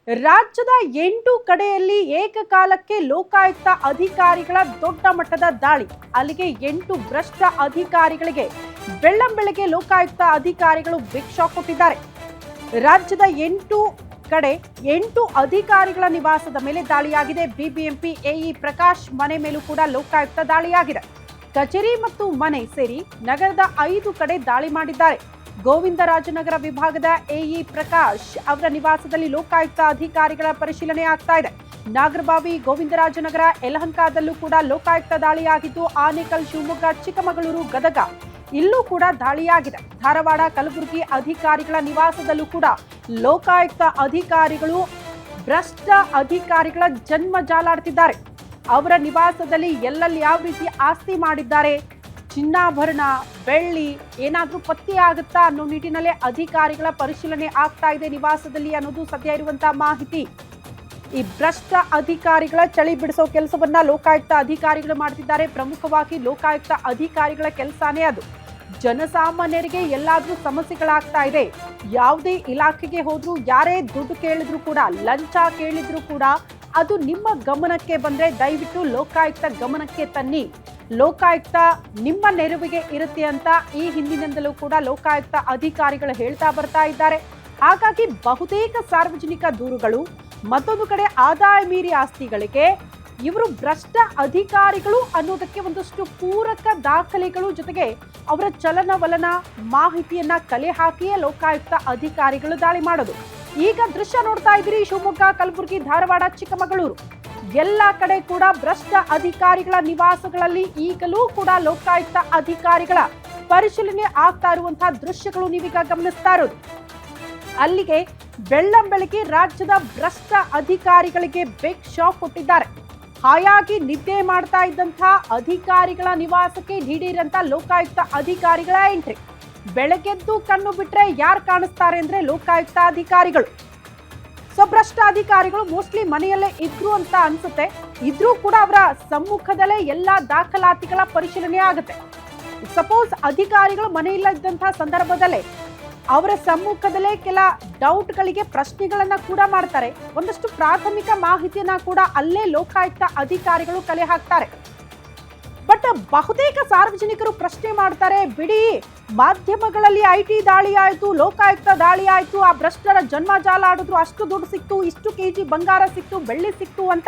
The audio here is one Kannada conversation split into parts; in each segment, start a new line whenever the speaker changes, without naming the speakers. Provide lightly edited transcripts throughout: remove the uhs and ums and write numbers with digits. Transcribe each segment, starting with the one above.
ರಾಜ್ಯದ 8 ಕಡೆಯಲ್ಲಿ ಏಕಕಾಲಕ್ಕೆ ಲೋಕಾಯುಕ್ತ ಅಧಿಕಾರಿಗಳ ದೊಡ್ಡ ಮಟ್ಟದ ದಾಳಿ. ಅಲ್ಲಿಗೆ 8 ಭ್ರಷ್ಟ ಅಧಿಕಾರಿಗಳಿಗೆ ಬೆಳ್ಳಂಬೆಳಗ್ಗೆ ಲೋಕಾಯುಕ್ತ ಅಧಿಕಾರಿಗಳು ಬಿಗ್ ಶಾಕ್ ಕೊಟ್ಟಿದ್ದಾರೆ. ರಾಜ್ಯದ 8 ಕಡೆ 8 ಅಧಿಕಾರಿಗಳ ನಿವಾಸದ ಮೇಲೆ ದಾಳಿಯಾಗಿದೆ. ಬಿಬಿಎಂಪಿ ಎಇ ಪ್ರಕಾಶ್ ಮನೆ ಮೇಲೂ ಕೂಡ ಲೋಕಾಯುಕ್ತ ದಾಳಿಯಾಗಿದೆ. ಕಚೇರಿ ಮತ್ತು ಮನೆ ಸೇರಿ ನಗರದ 5 ಕಡೆ ದಾಳಿ ಮಾಡಿದ್ದಾರೆ. ಗೋವಿಂದರಾಜನಗರ ವಿಭಾಗದ ಎಇ ಪ್ರಕಾಶ್ ಅವರ ನಿವಾಸದಲ್ಲಿ ಲೋಕಾಯುಕ್ತ ಅಧಿಕಾರಿಗಳ ಪರಿಶೀಲನೆ ಆಗ್ತಾ ಇದೆ. ನಾಗರಬಾವಿ, ಗೋವಿಂದರಾಜನಗರ, ಯಲಹಂಕದಲ್ಲೂ ಕೂಡ ಲೋಕಾಯುಕ್ತ ದಾಳಿಯಾಗಿದ್ದು, ಆನೇಕಲ್, ಶಿವಮೊಗ್ಗ, ಚಿಕ್ಕಮಗಳೂರು, ಗದಗ ಇಲ್ಲೂ ಕೂಡ ದಾಳಿಯಾಗಿದೆ. ಧಾರವಾಡ, ಕಲಬುರಗಿ ಅಧಿಕಾರಿಗಳ ನಿವಾಸದಲ್ಲೂ ಕೂಡ ಲೋಕಾಯುಕ್ತ ಅಧಿಕಾರಿಗಳು ಭ್ರಷ್ಟ ಅಧಿಕಾರಿಗಳ ಜನ್ಮ ಜಾಲಾಡ್ತಿದ್ದಾರೆ. ಅವರ ನಿವಾಸದಲ್ಲಿ ಎಲ್ಲೆಲ್ಲಿ ಯಾವ ರೀತಿ ಆಸ್ತಿ ಮಾಡಿದ್ದಾರೆ, ಚಿನ್ನಾಭರಣ, ಬೆಳ್ಳಿ ಏನಾದ್ರೂ ಪತ್ತೆ ಆಗುತ್ತಾ ಅನ್ನೋ ನಿಟ್ಟಿನಲ್ಲೇ ಅಧಿಕಾರಿಗಳ ಪರಿಶೀಲನೆ ಆಗ್ತಾ ಇದೆ ನಿವಾಸದಲ್ಲಿ ಅನ್ನೋದು ಸದ್ಯ ಇರುವಂತಹ ಮಾಹಿತಿ. ಈ ಭ್ರಷ್ಟ ಅಧಿಕಾರಿಗಳ ಚಳಿ ಬಿಡಿಸೋ ಕೆಲಸವನ್ನ ಲೋಕಾಯುಕ್ತ ಅಧಿಕಾರಿಗಳು ಮಾಡ್ತಿದ್ದಾರೆ. ಪ್ರಮುಖವಾಗಿ ಲೋಕಾಯುಕ್ತ ಅಧಿಕಾರಿಗಳ ಕೆಲಸನೇ ಅದು. ಜನಸಾಮಾನ್ಯರಿಗೆ ಎಲ್ಲಾದ್ರೂ ಸಮಸ್ಯೆಗಳಾಗ್ತಾ ಇದೆ, ಯಾವುದೇ ಇಲಾಖೆಗೆ ಹೋದ್ರೂ, ಯಾರೇ ದುಡ್ಡು ಕೇಳಿದ್ರು ಕೂಡ, ಲಂಚ ಕೇಳಿದ್ರು ಕೂಡ ಅದು ನಿಮ್ಮ ಗಮನಕ್ಕೆ ಬಂದ್ರೆ ದಯವಿಟ್ಟು ಲೋಕಾಯುಕ್ತ ಗಮನಕ್ಕೆ ತನ್ನಿ. ಲೋಕಾಯುಕ್ತ ನಿಮ್ಮ ನೆರವಿಗೆ ಇರುತ್ತೆ ಅಂತ ಈ ಹಿಂದಿನಿಂದಲೂ ಕೂಡ ಲೋಕಾಯುಕ್ತ ಅಧಿಕಾರಿಗಳು ಹೇಳ್ತಾ ಬರ್ತಾ ಇದ್ದಾರೆ. ಹಾಗಾಗಿ ಬಹುತೇಕ ಸಾರ್ವಜನಿಕ ದೂರುಗಳು, ಮತ್ತೊಂದು ಕಡೆ ಆದಾಯ ಮೀರಿ ಆಸ್ತಿಗಳಿಗೆ ಇವರು ಭ್ರಷ್ಟ ಅಧಿಕಾರಿಗಳು ಅನ್ನೋದಕ್ಕೆ ಒಂದಷ್ಟು ಪೂರಕ ದಾಖಲೆಗಳು, ಜೊತೆಗೆ ಅವರ ಚಲನವಲನ ಮಾಹಿತಿಯನ್ನ ಕಲೆ ಹಾಕಿಯೇ ಲೋಕಾಯುಕ್ತ ಅಧಿಕಾರಿಗಳು ದಾಳಿ ಮಾಡೋದು. ಈಗ ದೃಶ್ಯ ನೋಡ್ತಾ ಇದ್ದೀರಿ, ಶಿವಮೊಗ್ಗ, ಕಲಬುರಗಿ, ಧಾರವಾಡ, ಚಿಕ್ಕಮಗಳೂರು ಎಲ್ಲ ಕಡೆ ಕೂಡ ಭ್ರಷ್ಟ ಅಧಿಕಾರಿಗಳ ನಿವಾಸಗಳಲ್ಲಿ ಈಗಲೂ ಕೂಡ ಲೋಕಾಯುಕ್ತ ಅಧಿಕಾರಿಗಳ ಪರಿಶೀಲನೆ ಆಗ್ತಾ ಇರುವಂತಹ ದೃಶ್ಯಗಳು ನೀವೀಗ ಗಮನಿಸ್ತಾ ಇರೋದು. ಅಲ್ಲಿಗೆ ಬೆಳ್ಳಂಬೆಳಗ್ಗೆ ರಾಜ್ಯದ ಭ್ರಷ್ಟ ಅಧಿಕಾರಿಗಳಿಗೆ ಬಿಗ್ ಶಾಕ್ ಕೊಟ್ಟಿದ್ದಾರೆ. ಹಾಯಾಗಿ ನಿದ್ದೆ ಮಾಡ್ತಾ ಇದ್ದಂತಹ ಅಧಿಕಾರಿಗಳ ನಿವಾಸಕ್ಕೆ ದಿಢೀರಂತ ಲೋಕಾಯುಕ್ತ ಅಧಿಕಾರಿಗಳ ಎಂಟ್ರಿ. ಬೆಳಗ್ಗೆದ್ದು ಕಣ್ಣು ಬಿಟ್ರೆ ಯಾರು ಕಾಣಿಸ್ತಾರೆ ಅಂದ್ರೆ ಲೋಕಾಯುಕ್ತ ಅಧಿಕಾರಿಗಳು. ಸೊ ಭ್ರಷ್ಟ ಅಧಿಕಾರಿಗಳು ಮೋಸ್ಟ್ಲಿ ಮನೆಯಲ್ಲೇ ಇದ್ರು ಅಂತ ಅನ್ಸುತ್ತೆ. ಇದ್ರೂ ಕೂಡ ಅವರ ಸಮ್ಮುಖದಲ್ಲೇ ಎಲ್ಲಾ ದಾಖಲಾತಿಗಳ ಪರಿಶೀಲನೆ ಆಗುತ್ತೆ. ಸಪೋಸ್ ಅಧಿಕಾರಿಗಳು ಮನೆಯಲ್ಲ ಇದ್ದಂತಹ ಸಂದರ್ಭದಲ್ಲೇ ಅವರ ಸಮ್ಮುಖದಲ್ಲೇ ಕೆಲ ಡೌಟ್ಗಳಿಗೆ ಪ್ರಶ್ನೆಗಳನ್ನ ಕೂಡ ಮಾಡ್ತಾರೆ. ಒಂದಷ್ಟು ಪ್ರಾಥಮಿಕ ಮಾಹಿತಿಯನ್ನ ಕೂಡ ಅಲ್ಲೇ ಲೋಕಾಯುಕ್ತ ಅಧಿಕಾರಿಗಳು ಕಲೆ ಹಾಕ್ತಾರೆ. ಬಟ್ ಬಹುತೇಕ ಸಾರ್ವಜನಿಕರು ಪ್ರಶ್ನೆ ಮಾಡ್ತಾರೆ, ಬಿಡಿ ಮಾಧ್ಯಮಗಳಲ್ಲಿ ಐಟಿ ದಾಳಿ ಆಯ್ತು, ಲೋಕಾಯುಕ್ತ ದಾಳಿ ಆಯ್ತು, ಆ ಭ್ರಷ್ಟರ ಜನ್ಮ ಜಾಲ ಆಡಿದ್ರು, ಅಷ್ಟು ದುಡ್ಡು ಸಿಕ್ತು, ಇಷ್ಟು ಕೆಜಿ ಬಂಗಾರ ಸಿಕ್ತು, ಬೆಳ್ಳಿ ಸಿಕ್ತು ಅಂತ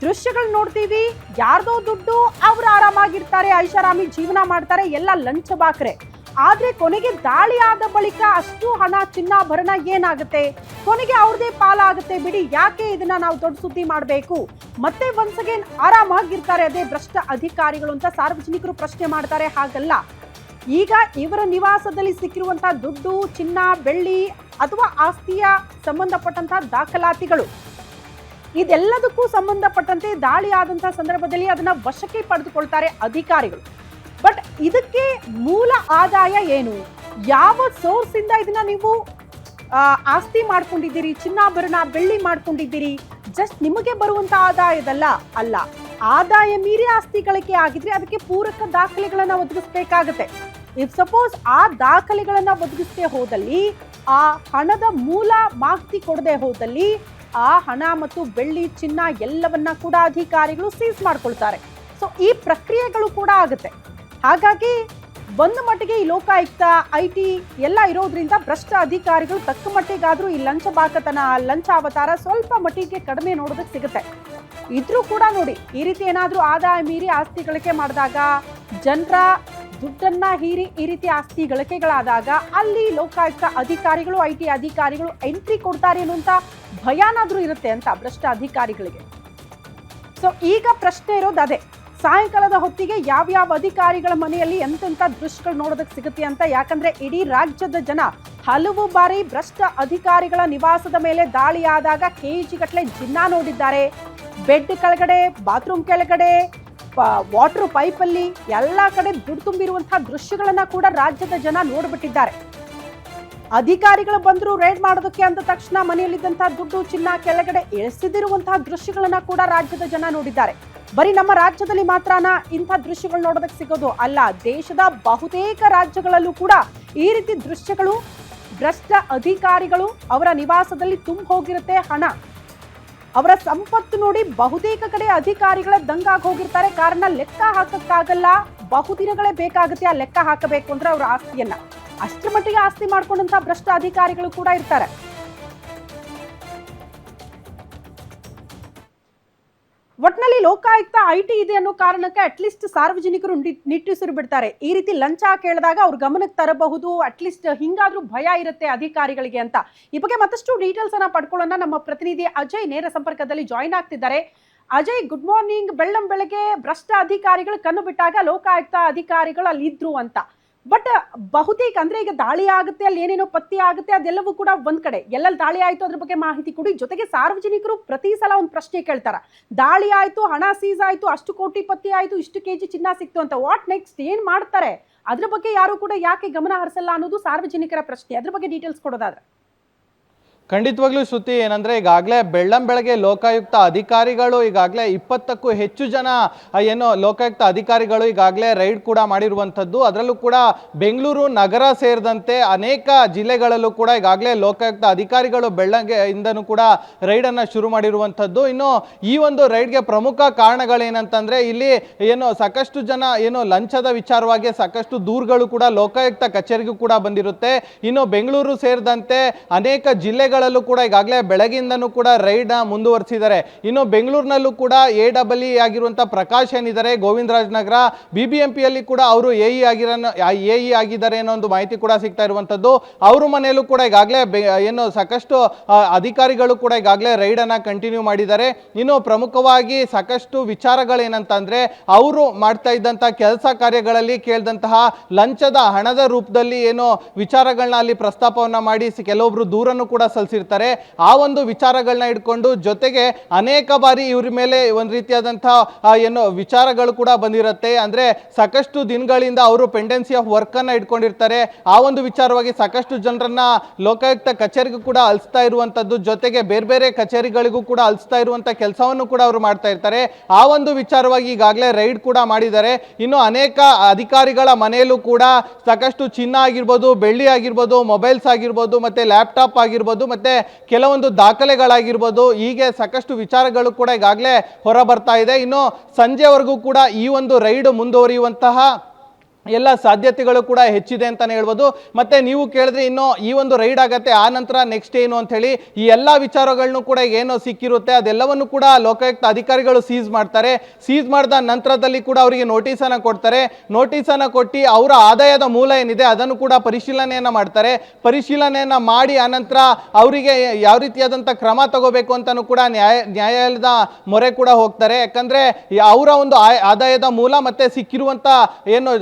ದೃಶ್ಯಗಳು ನೋಡ್ತೀವಿ. ಯಾರ್ದೋ ದುಡ್ಡು, ಅವ್ರು ಆರಾಮಾಗಿರ್ತಾರೆ, ಐಷಾರಾಮಿ ಜೀವನ ಮಾಡ್ತಾರೆ, ಎಲ್ಲ ಲಂಚ ಬಾಕ್ರೆ. ಆದ್ರೆ ಕೊನೆಗೆ ದಾಳಿ ಆದ ಬಳಿಕ ಅಷ್ಟು ಹಣ, ಚಿನ್ನಾಭರಣ ಏನಾಗುತ್ತೆ, ಕೊನೆಗೆ ಅವ್ರದೇ ಪಾಲಾಗುತ್ತೆ. ಬಿಡಿ, ಯಾಕೆ ಇದನ್ನ ನಾವು ದೊಡ್ಡ ಸುದ್ದಿ ಮಾಡಬೇಕು, ಮತ್ತೆ ಒನ್ಸ್ ಅಗೇನ್ ಆರಾಮಾಗಿರ್ತಾರೆ ಅದೇ ಭ್ರಷ್ಟ ಅಧಿಕಾರಿಗಳು ಅಂತ ಸಾರ್ವಜನಿಕರು ಪ್ರಶ್ನೆ ಮಾಡ್ತಾರೆ. ಹಾಗಲ್ಲ, ಈಗ ಇವರ ನಿವಾಸದಲ್ಲಿ ಸಿಕ್ಕಿರುವಂತಹ ದುಡ್ಡು, ಚಿನ್ನ, ಬೆಳ್ಳಿ ಅಥವಾ ಆಸ್ತಿಯ ಸಂಬಂಧಪಟ್ಟಂತಹ ದಾಖಲಾತಿಗಳು ಇದೆಲ್ಲದಕ್ಕೂ ಸಂಬಂಧಪಟ್ಟಂತೆ ದಾಳಿ ಆದಂತಹ ಸಂದರ್ಭದಲ್ಲಿ ಅದನ್ನ ವಶಕ್ಕೆ ಪಡೆದುಕೊಳ್ತಾರೆ ಅಧಿಕಾರಿಗಳು. ಬಟ್ ಇದಕ್ಕೆ ಮೂಲ ಆದಾಯ ಏನು, ಯಾವ ಸೋರ್ಸ್ ಇಂದ ಇದನ್ನ ನೀವು ಆಸ್ತಿ ಮಾಡ್ಕೊಂಡಿದ್ದೀರಿ, ಚಿನ್ನಾಭರಣ, ಬೆಳ್ಳಿ ಮಾಡ್ಕೊಂಡಿದ್ದೀರಿ, ಜಸ್ಟ್ ನಿಮಗೆ ಬರುವಂತ ಆದಾಯದಲ್ಲ ಅಲ್ಲ. ಆದಾಯ ಮೀರಿ ಆಸ್ತಿ ಗಳಿಕೆ ಆಗಿದ್ರೆ ಅದಕ್ಕೆ ಪೂರಕ ದಾಖಲೆಗಳನ್ನ ಒದಗಿಸಬೇಕಾಗತ್ತೆ. ಇಫ್ ಸಪೋಸ್ ಆ ದಾಖಲೆಗಳನ್ನ ಒದಗಿಸದೆ ಹೋದಲ್ಲಿ, ಆ ಹಣದ ಮೂಲ ಮಾಹಿತಿ ಕೊಡದೆ ಹೋದಲ್ಲಿ, ಆ ಹಣ ಮತ್ತು ಬೆಳ್ಳಿ, ಚಿನ್ನ ಎಲ್ಲವನ್ನ ಕೂಡ ಅಧಿಕಾರಿಗಳು ಸೀಸ್ ಮಾಡ್ಕೊಳ್ತಾರೆ. ಸೊ ಈ ಪ್ರಕ್ರಿಯೆಗಳು ಕೂಡ ಆಗುತ್ತೆ. ಹಾಗಾಗಿ ಒಂದು ಮಟ್ಟಿಗೆ ಈ ಲೋಕಾಯುಕ್ತ, ಐಟಿ ಎಲ್ಲ ಇರೋದ್ರಿಂದ ಭ್ರಷ್ಟ ಅಧಿಕಾರಿಗಳು ತಕ್ಕ ಮಟ್ಟಿಗಾದ್ರೂ ಈ ಲಂಚ ಬಾಕತನ, ಲಂಚ ಅವತಾರ ಸ್ವಲ್ಪ ಮಟ್ಟಿಗೆ ಕಡಿಮೆ ನೋಡೋದಕ್ಕೆ ಸಿಗುತ್ತೆ. ಇದ್ರೂ ಕೂಡ ನೋಡಿ, ಈ ರೀತಿ ಏನಾದ್ರೂ ಆದಾಯ ಮೀರಿ ಆಸ್ತಿ ಗಳಿಕೆ ಮಾಡಿದಾಗ, ಜನರ ದುಡ್ಡನ್ನ ಹೀರಿ ಈ ರೀತಿ ಆಸ್ತಿ ಗಳಿಕೆಗಳಾದಾಗ ಅಲ್ಲಿ ಲೋಕಾಯುಕ್ತ ಅಧಿಕಾರಿಗಳು, ಐಟಿ ಅಧಿಕಾರಿಗಳು ಎಂಟ್ರಿ ಕೊಡ್ತಾರೆ ಅನ್ನುವಂತ ಭಯನಾದ್ರೂ ಇರುತ್ತೆ ಅಂತ ಭ್ರಷ್ಟ ಅಧಿಕಾರಿಗಳಿಗೆ. ಸೊ ಈಗ ಪ್ರಶ್ನೆ ಇರೋದು ಅದೇ, ಸಾಯಂಕಾಲದ ಹೊತ್ತಿಗೆ ಯಾವ್ಯಾವ ಅಧಿಕಾರಿಗಳ ಮನೆಯಲ್ಲಿ ಎಂತೆಂಥ ದೃಶ್ಯಗಳು ನೋಡೋದಕ್ಕೆ ಸಿಗುತ್ತೆ ಅಂತ. ಯಾಕಂದ್ರೆ ಇಡೀ ರಾಜ್ಯದ ಜನ ಹಲವು ಬಾರಿ ಭ್ರಷ್ಟ ಅಧಿಕಾರಿಗಳ ನಿವಾಸದ ಮೇಲೆ ದಾಳಿ ಆದಾಗ ಕೆಜಿ ಗಟ್ಟಲೆ ಚಿನ್ನ ನೋಡಿದ್ದಾರೆ. ಬೆಡ್ ಕೆಳಗಡೆ, ಬಾತ್ರೂಮ್ ಕೆಳಗಡೆ, ವಾಟರ್ ಪೈಪಲ್ಲಿ ಎಲ್ಲ ಕಡೆ ದುಡ್ಡು ತುಂಬಿರುವಂತಹ ದೃಶ್ಯಗಳನ್ನ ಕೂಡ ರಾಜ್ಯದ ಜನ ನೋಡ್ಬಿಟ್ಟಿದ್ದಾರೆ. ಅಧಿಕಾರಿಗಳು ಬಂದ್ರು ರೇಡ್ ಮಾಡೋದಕ್ಕೆ ಅಂದ ತಕ್ಷಣ ಮನೆಯಲ್ಲಿದ್ದಂತಹ ದುಡ್ಡು, ಚಿನ್ನ ಕೆಳಗಡೆ ಎಸೆದಿರುವಂತಹ ದೃಶ್ಯಗಳನ್ನ ಕೂಡ ರಾಜ್ಯದ ಜನ ನೋಡಿದ್ದಾರೆ. ಬರೀ ನಮ್ಮ ರಾಜ್ಯದಲ್ಲಿ ಮಾತ್ರನ ಇಂಥ ದೃಶ್ಯಗಳು ನೋಡೋದಕ್ಕೆ ಸಿಗೋದು ಅಲ್ಲ, ದೇಶದ ಬಹುತೇಕ ರಾಜ್ಯಗಳಲ್ಲೂ ಕೂಡ ಈ ರೀತಿ ದೃಶ್ಯಗಳು, ಭ್ರಷ್ಟ ಅಧಿಕಾರಿಗಳು ಅವರ ನಿವಾಸದಲ್ಲಿ ತುಂಬ ಹೋಗಿರುತ್ತೆ ಹಣ. ಅವರ ಸಂಪತ್ತು ನೋಡಿ ಬಹುತೇಕ ಕಡೆ ಅಧಿಕಾರಿಗಳ ದಂಗಾಗಿ ಹೋಗಿರ್ತಾರೆ. ಕಾರಣ ಲೆಕ್ಕ ಹಾಕಕ್ಕಾಗಲ್ಲ, ಬಹುದಿನಗಳೇ ಬೇಕಾಗುತ್ತೆ ಆ ಲೆಕ್ಕ ಹಾಕಬೇಕು ಅಂದ್ರೆ ಅವರ ಆಸ್ತಿಯನ್ನ. ಅಷ್ಟರ ಮಟ್ಟಿಗೆ ಆಸ್ತಿ ಮಾಡ್ಕೊಂಡಂತ ಭ್ರಷ್ಟ ಅಧಿಕಾರಿಗಳು ಕೂಡ ಇರ್ತಾರೆ. ಒಟ್ನಲ್ಲಿ ಲೋಕಾಯುಕ್ತ ಐಟಿ ಇದೆ ಅನ್ನೋ ಕಾರಣಕ್ಕೆ ಅಟ್ಲೀಸ್ಟ್ ಸಾರ್ವಜನಿಕರು ನಿಟ್ಟುಸಿರು ಬಿಡ್ತಾರೆ. ಈ ರೀತಿ ಲಂಚ ಕೇಳಿದಾಗ ಅವ್ರ ಗಮನಕ್ಕೆ ತರಬಹುದು, ಅಟ್ಲೀಸ್ಟ್ ಹಿಂಗಾದ್ರೂ ಭಯ ಇರುತ್ತೆ ಅಧಿಕಾರಿಗಳಿಗೆ ಅಂತ. ಈ ಬಗ್ಗೆ ಮತ್ತಷ್ಟು ಡೀಟೇಲ್ಸ್ ಅನ್ನ ಪಡ್ಕೊಳ್ಳೋಣ. ನಮ್ಮ ಪ್ರತಿನಿಧಿ ಅಜಯ್ ನೇರ ಸಂಪರ್ಕದಲ್ಲಿ ಜಾಯಿನ್ ಆಗ್ತಿದ್ದಾರೆ. Ajay, good morning. ಬೆಳ್ಳಂಬೆಳಗ್ಗೆ ಭ್ರಷ್ಟ ಅಧಿಕಾರಿಗಳು ಕಣ್ಣು ಬಿಟ್ಟಾಗ ಲೋಕಾಯುಕ್ತ ಅಧಿಕಾರಿಗಳು ಅಲ್ಲಿ ಇದ್ರು ಅಂತ. ಬಟ್ ಬಹುತೇಕ ಅಂದ್ರೆ ಈಗ ದಾಳಿ ಆಗುತ್ತೆ, ಅಲ್ಲಿ ಏನೇನೋ ಪತ್ತೆ ಆಗುತ್ತೆ, ಅದೆಲ್ಲವೂ ಕೂಡ ಒಂದ್ ಕಡೆ. ಎಲ್ಲೆಲ್ಲಿ ದಾಳಿ ಆಯ್ತು ಅದ್ರ ಬಗ್ಗೆ ಮಾಹಿತಿ ಕೊಡಿ. ಜೊತೆಗೆ ಸಾರ್ವಜನಿಕರು ಪ್ರತಿ ಸಲ ಒಂದು ಪ್ರಶ್ನೆ ಕೇಳ್ತಾರ, ದಾಳಿ ಆಯ್ತು, ಹಣ ಸೀಸ್ ಆಯ್ತು, ಅಷ್ಟು ಕೋಟಿ ಪತ್ತೆ ಆಯ್ತು, ಇಷ್ಟು ಕೆಜಿ ಚಿನ್ನ ಸಿಕ್ತು ಅಂತ, ವಾಟ್ ನೆಕ್ಸ್ಟ್, ಏನ್ ಮಾಡ್ತಾರೆ? ಅದ್ರ ಬಗ್ಗೆ ಯಾರು ಕೂಡ ಯಾಕೆ ಗಮನ ಹರಿಸಲ್ಲ ಅನ್ನೋದು ಸಾರ್ವಜನಿಕರ ಪ್ರಶ್ನೆ. ಅದ್ರ ಬಗ್ಗೆ ಡೀಟೇಲ್ಸ್ ಕೊಡೋದಾದ್ರೆ.
ಖಂಡಿತವಾಗ್ಲೂ ಶ್ರುತಿ, ಏನಂದ್ರೆ ಈಗಾಗಲೇ ಬೆಳ್ಳಂಬೆಳಗ್ಗೆ ಲೋಕಾಯುಕ್ತ ಅಧಿಕಾರಿಗಳು ಈಗಾಗಲೇ 20ಕ್ಕೂ ಹೆಚ್ಚು ಜನ ಏನು ಲೋಕಾಯುಕ್ತ ಅಧಿಕಾರಿಗಳು ಈಗಾಗಲೇ ರೈಡ್ ಕೂಡ ಮಾಡಿರುವಂಥದ್ದು. ಅದರಲ್ಲೂ ಕೂಡ ಬೆಂಗಳೂರು ನಗರ ಸೇರಿದಂತೆ ಅನೇಕ ಜಿಲ್ಲೆಗಳಲ್ಲೂ ಕೂಡ ಈಗಾಗಲೇ ಲೋಕಾಯುಕ್ತ ಅಧಿಕಾರಿಗಳು ಬೆಳ್ಳಂಗೆಯಿಂದನೂ ಕೂಡ ರೈಡನ್ನು ಶುರು ಮಾಡಿರುವಂಥದ್ದು. ಇನ್ನು ಈ ಒಂದು ರೈಡ್ಗೆ ಪ್ರಮುಖ ಕಾರಣಗಳೇನಂತಂದ್ರೆ ಇಲ್ಲಿ ಏನು ಸಾಕಷ್ಟು ಜನ ಏನು ಲಂಚದ ವಿಚಾರವಾಗಿ ಸಾಕಷ್ಟು ದೂರುಗಳು ಕೂಡ ಲೋಕಾಯುಕ್ತ ಕಚೇರಿಗೂ ಕೂಡ ಬಂದಿರುತ್ತೆ. ಇನ್ನು ಬೆಂಗಳೂರು ಸೇರಿದಂತೆ ಅನೇಕ ಜಿಲ್ಲೆಗಳ ಕೂಡ ಈಗಾಗಲೇ ಬೆಳಗ್ಗೆಯಿಂದನೂ ಕೂಡ ರೈಡ್ ಮುಂದುವರಿಸಿದ್ದಾರೆ. ಇನ್ನು ಬೆಂಗಳೂರಿನಲ್ಲೂ ಕೂಡ AEE ಆಗಿರುವಂತಹ ಪ್ರಕಾಶ್ ಏನಿದ್ದಾರೆ ಗೋವಿಂದರಾಜ್ ನಗರ BBMPಯಲ್ಲಿ ಕೂಡ ಅವರು AE ಆಗಿದ್ದಾರೆ ಅನ್ನೋ ಒಂದು ಮಾಹಿತಿ ಕೂಡ ಸಿಗ್ತಾ ಇರುವಂತದ್ದು. ಅವ್ರ ಮನೆಯಲ್ಲೂ ಕೂಡ ಈಗಾಗಲೇ ಏನು ಸಾಕಷ್ಟು ಅಧಿಕಾರಿಗಳು ಕೂಡ ಈಗಾಗಲೇ ರೈಡ್ ಅನ್ನ ಕಂಟಿನ್ಯೂ ಮಾಡಿದ್ದಾರೆ. ಇನ್ನು ಪ್ರಮುಖವಾಗಿ ಸಾಕಷ್ಟು ವಿಚಾರಗಳೇನಂತಂದ್ರೆ ಅವರು ಮಾಡ್ತಾ ಇದ್ದಂತಹ ಕೆಲಸ ಕಾರ್ಯಗಳಲ್ಲಿ ಕೇಳಿದಂತಹ ಲಂಚದ ಹಣದ ರೂಪದಲ್ಲಿ ಏನು ವಿಚಾರಗಳನ್ನ ಅಲ್ಲಿ ಪ್ರಸ್ತಾಪವನ್ನ ಮಾಡಿ ಕೆಲವೊಬ್ರು ದೂರನ್ನು ಕೂಡ ಸಲ್ಲಿಸಿರ್ತಾರೆ. ಆ ಒಂದು ವಿಚಾರಗಳನ್ನ ಇಟ್ಕೊಂಡು ಜೊತೆಗೆ ಅನೇಕ ಬಾರಿ ಇವ್ರ ಮೇಲೆ ಒಂದು ರೀತಿಯಾದಂತಹ ಏನು ವಿಚಾರಗಳು ಕೂಡ ಬಂದಿರುತ್ತೆ. ಅಂದ್ರೆ ಸಾಕಷ್ಟು ದಿನಗಳಿಂದ ಅವರು ಪೆಂಡೆನ್ಸಿ ಆಫ್ ವರ್ಕ್ ಅನ್ನ ಇಟ್ಕೊಂಡಿರ್ತಾರೆ. ಆ ಒಂದು ವಿಚಾರವಾಗಿ ಸಾಕಷ್ಟು ಜನರನ್ನ ಲೋಕಾಯುಕ್ತ ಕಚೇರಿಗೂ ಕೂಡ ಅಳಿಸ್ತಾ ಇರುವಂತದ್ದು, ಜೊತೆಗೆ ಬೇರೆ ಬೇರೆ ಕಚೇರಿಗಳಿಗೂ ಕೂಡ ಅಳಿಸ್ತಾ ಇರುವಂತ ಕೆಲಸವನ್ನು ಕೂಡ ಅವರು ಮಾಡ್ತಾ ಇರ್ತಾರೆ. ಆ ಒಂದು ವಿಚಾರವಾಗಿ ಈಗಾಗಲೇ ರೈಡ್ ಕೂಡ ಮಾಡಿದ್ದಾರೆ. ಇನ್ನು ಅನೇಕ ಅಧಿಕಾರಿಗಳ ಮನೆಯಲ್ಲೂ ಕೂಡ ಸಾಕಷ್ಟು ಚಿನ್ನ ಆಗಿರ್ಬೋದು, ಬೆಳ್ಳಿ ಆಗಿರ್ಬೋದು, ಮೊಬೈಲ್ಸ್ ಆಗಿರ್ಬೋದು, ಮತ್ತೆ ಲ್ಯಾಪ್ಟಾಪ್ ಆಗಿರ್ಬೋದು, ಮತ್ತೆ ಕೆಲವೊಂದು ದಾಖಲೆಗಳಾಗಿರ್ಬೋದು, ಹೀಗೆ ಸಾಕಷ್ಟು ವಿಚಾರಗಳು ಕೂಡ ಈಗಾಗಲೇ ಹೊರ ಬರ್ತಾ ಇದೆ. ಇನ್ನು ಸಂಜೆವರೆಗೂ ಕೂಡ ಈ ಒಂದು ರೈಡ್ ಮುಂದುವರಿಯುವಂತಹ ಎಲ್ಲ ಸಾಧ್ಯತೆಗಳು ಕೂಡ ಹೆಚ್ಚಿದೆ ಅಂತಾನೆ ಹೇಳ್ಬೋದು. ಮತ್ತೆ ನೀವು ಕೇಳಿದ್ರೆ ಇನ್ನು ಈ ಒಂದು ರೈಡ್ ಆಗತ್ತೆ, ಆ ನಂತರ ನೆಕ್ಸ್ಟ್ ಏನು ಅಂತ ಹೇಳಿ ಈ ಎಲ್ಲ ವಿಚಾರಗಳನ್ನು ಕೂಡ ಏನೋ ಸಿಕ್ಕಿರುತ್ತೆ ಅದೆಲ್ಲವನ್ನು ಕೂಡ ಲೋಕಾಯುಕ್ತ ಅಧಿಕಾರಿಗಳು ಸೀಸ್ ಮಾಡ್ತಾರೆ. ಸೀಸ್ ಮಾಡಿದ ನಂತರದಲ್ಲಿ ಕೂಡ ಅವರಿಗೆ ನೋಟಿಸನ್ನು ಕೊಡ್ತಾರೆ. ನೋಟಿಸನ್ನು ಕೊಟ್ಟು ಅವರ ಆದಾಯದ ಮೂಲ ಏನಿದೆ ಅದನ್ನು ಕೂಡ ಪರಿಶೀಲನೆಯನ್ನ ಮಾಡ್ತಾರೆ. ಪರಿಶೀಲನೆಯನ್ನ ಮಾಡಿ ಆನಂತರ ಅವರಿಗೆ ಯಾವ ರೀತಿಯಾದಂಥ ಕ್ರಮ ತಗೋಬೇಕು ಅಂತಾನು ಕೂಡ ನ್ಯಾಯಾಲಯದ ಮೊರೆ ಕೂಡ ಹೋಗ್ತಾರೆ. ಯಾಕಂದ್ರೆ ಅವರ ಒಂದು ಆದಾಯದ ಮೂಲ ಮತ್ತೆ ಸಿಕ್ಕಿರುವಂತ ಏನು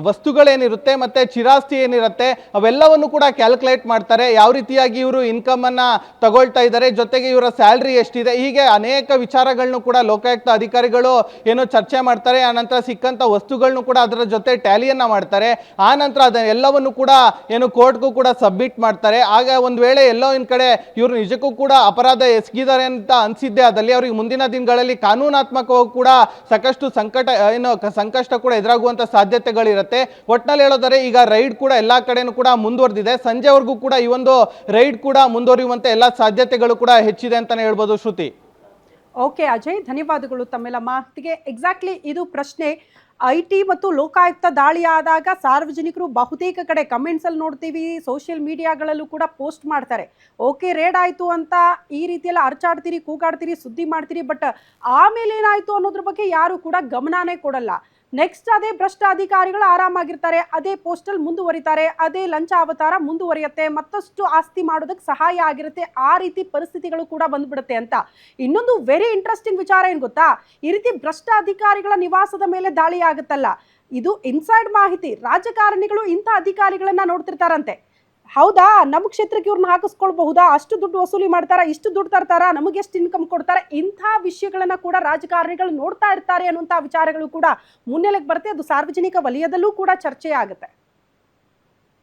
ವಸ್ತುಗಳೇನಿರುತ್ತೆ ಮತ್ತೆ ಚಿರಾಸ್ತಿ ಏನಿರುತ್ತೆ ಅವೆಲ್ಲವನ್ನು ಕೂಡ ಕ್ಯಾಲ್ಕುಲೇಟ್ ಮಾಡ್ತಾರೆ. ಯಾವ ರೀತಿಯಾಗಿ ಇವರು ಇನ್ಕಮ್ ಅನ್ನ ತಗೊಳ್ತಾ ಇದ್ದಾರೆ, ಜೊತೆಗೆ ಇವರ ಸ್ಯಾಲ್ರಿ ಎಷ್ಟಿದೆ, ಹೀಗೆ ಅನೇಕ ವಿಚಾರಗಳನ್ನು ಕೂಡ ಲೋಕಾಯುಕ್ತ ಅಧಿಕಾರಿಗಳು ಏನೋ ಚರ್ಚೆ ಮಾಡ್ತಾರೆ. ಆ ನಂತರ ಸಿಕ್ಕಂತ ವಸ್ತುಗಳನ್ನು ಕೂಡ ಅದರ ಜೊತೆ ಟ್ಯಾಲಿಯನ್ನ ಮಾಡ್ತಾರೆ. ಆ ನಂತರ ಅದನ್ನೆಲ್ಲವನ್ನು ಕೂಡ ಏನು ಕೋರ್ಟ್ಗೂ ಕೂಡ ಸಬ್ಮಿಟ್ ಮಾಡ್ತಾರೆ. ಆಗ ಒಂದು ವೇಳೆ ಎಲ್ಲೋ ಇನ್ ಕಡೆ ಇವರು ನಿಜಕ್ಕೂ ಕೂಡ ಅಪರಾಧ ಎಸಗಿದ್ದಾರೆ ಅಂತ ಅನ್ಸಿದ್ದೆ ಆದಲ್ಲಿ ಅವರಿಗೆ ಮುಂದಿನ ದಿನಗಳಲ್ಲಿ ಕಾನೂನಾತ್ಮಕವಾಗಿ ಕೂಡ ಸಾಕಷ್ಟು ಸಂಕಷ್ಟ ಕೂಡ ಎದುರಾಗುವಂತ ಸಾಧ್ಯತೆಗಳಿರುತ್ತೆ. ಒಟ್ನಲ್ಲಿ ಹೇಳೋದಾದ್ರೆ ಈಗ ರೈಡ್ ಕೂಡ ಎಲ್ಲಾ ಕಡೆನೂ ಕೂಡ ಮುಂದುವರೆದಿದೆ. ಸಂಜೆವರೆಗೂ ಕೂಡ ಈ ಒಂದು ರೈಡ್ ಕೂಡ ಮುಂದುವರಿಯುವಂತ ಎಲ್ಲಾ ಸಾಧ್ಯತೆಗಳು ಕೂಡ ಹೆಚ್ಚಿದೆ ಅಂತಾನೆ ಹೇಳ್ಬೋದು ಶ್ರುತಿ.
ಓಕೆ ಅಜಯ್, ಧನ್ಯವಾದಗಳು ತಮ್ಮೆಲ್ಲ ಮಾಹಿತಿಗೆ. ಎಕ್ಸಾಕ್ಟ್ಲಿ ಇದು ಪ್ರಶ್ನೆ. IT ಮತ್ತು ಲೋಕಾಯುಕ್ತ ದಾಳಿ ಆದಾಗ ಸಾರ್ವಜನಿಕರು ಬಹುತೇಕ ಕಡೆ ಕಮೆಂಟ್ಸ್ ಅಲ್ಲಿ ನೋಡ್ತೀವಿ, ಸೋಷಿಯಲ್ ಮೀಡಿಯಾಗಳಲ್ಲೂ ಕೂಡ ಪೋಸ್ಟ್ ಮಾಡ್ತಾರೆ. ಓಕೆ ರೇಡ್ ಆಯ್ತು ಅಂತ ಈ ರೀತಿಯೆಲ್ಲ ಅರ್ಚಾಡ್ತೀರಿ, ಕೂಗಾಡ್ತೀರಿ, ಸುದ್ದಿ ಮಾಡ್ತೀರಿ, ಬಟ್ ಆಮೇಲೆ ಏನಾಯ್ತು ಅನ್ನೋದ್ರ ಬಗ್ಗೆ ಯಾರು ಕೂಡ ಗಮನನೇ ಕೊಡಲ್ಲ. ನೆಕ್ಸ್ಟ್ ಅದೇ ಭ್ರಷ್ಟ ಅಧಿಕಾರಿಗಳು ಆರಾಮಾಗಿರ್ತಾರೆ, ಅದೇ ಪೋಸ್ಟಲ್ ಮುಂದುವರಿತಾರೆ, ಅದೇ ಲಂಚ ಅವತಾರ ಮುಂದುವರಿಯುತ್ತೆ, ಮತ್ತಷ್ಟು ಆಸ್ತಿ ಮಾಡೋದಕ್ಕೆ ಸಹಾಯ ಆಗಿರುತ್ತೆ. ಆ ರೀತಿ ಪರಿಸ್ಥಿತಿಗಳು ಕೂಡ ಬಂದ್ಬಿಡುತ್ತೆ ಅಂತ. ಇನ್ನೊಂದು ವೆರಿ ಇಂಟ್ರೆಸ್ಟಿಂಗ್ ವಿಚಾರ ಏನ್ ಗೊತ್ತಾ, ಈ ರೀತಿ ಭ್ರಷ್ಟ ಅಧಿಕಾರಿಗಳ ನಿವಾಸದ ಮೇಲೆ ದಾಳಿ ಆಗುತ್ತಲ್ಲ, ಇದು ಇನ್ಸೈಡ್ ಮಾಹಿತಿ. ರಾಜಕಾರಣಿಗಳು ಇಂಥ ಅಧಿಕಾರಿಗಳನ್ನ ನೋಡ್ತಿರ್ತಾರಂತೆ. ಹೌದಾ, ನಮ್ಮ ಕ್ಷೇತ್ರಕ್ಕೆ ಇವ್ರನ್ನ ಹಾಕಿಸ್ಕೊಳ್ಬಹುದಾ, ಅಷ್ಟು ದುಡ್ಡು ವಸೂಲಿ ಮಾಡ್ತಾರ, ಇಷ್ಟು ದುಡ್ಡು ತರ್ತಾರ, ನಮಗೆ ಎಷ್ಟು ಇನ್ಕಮ್ ಕೊಡ್ತಾರೆ, ಇಂಥ ವಿಷಯಗಳನ್ನ ಕೂಡ ರಾಜಕಾರಣಿಗಳು ನೋಡ್ತಾ ಇರ್ತಾರೆ ಅನ್ನುವಂಥ ವಿಚಾರಗಳು ಕೂಡ ಮುನ್ನೆಲೆಗೆ ಬರುತ್ತೆ. ಅದು ಸಾರ್ವಜನಿಕ ವಲಯದಲ್ಲೂ ಕೂಡ ಚರ್ಚೆ ಆಗುತ್ತೆ.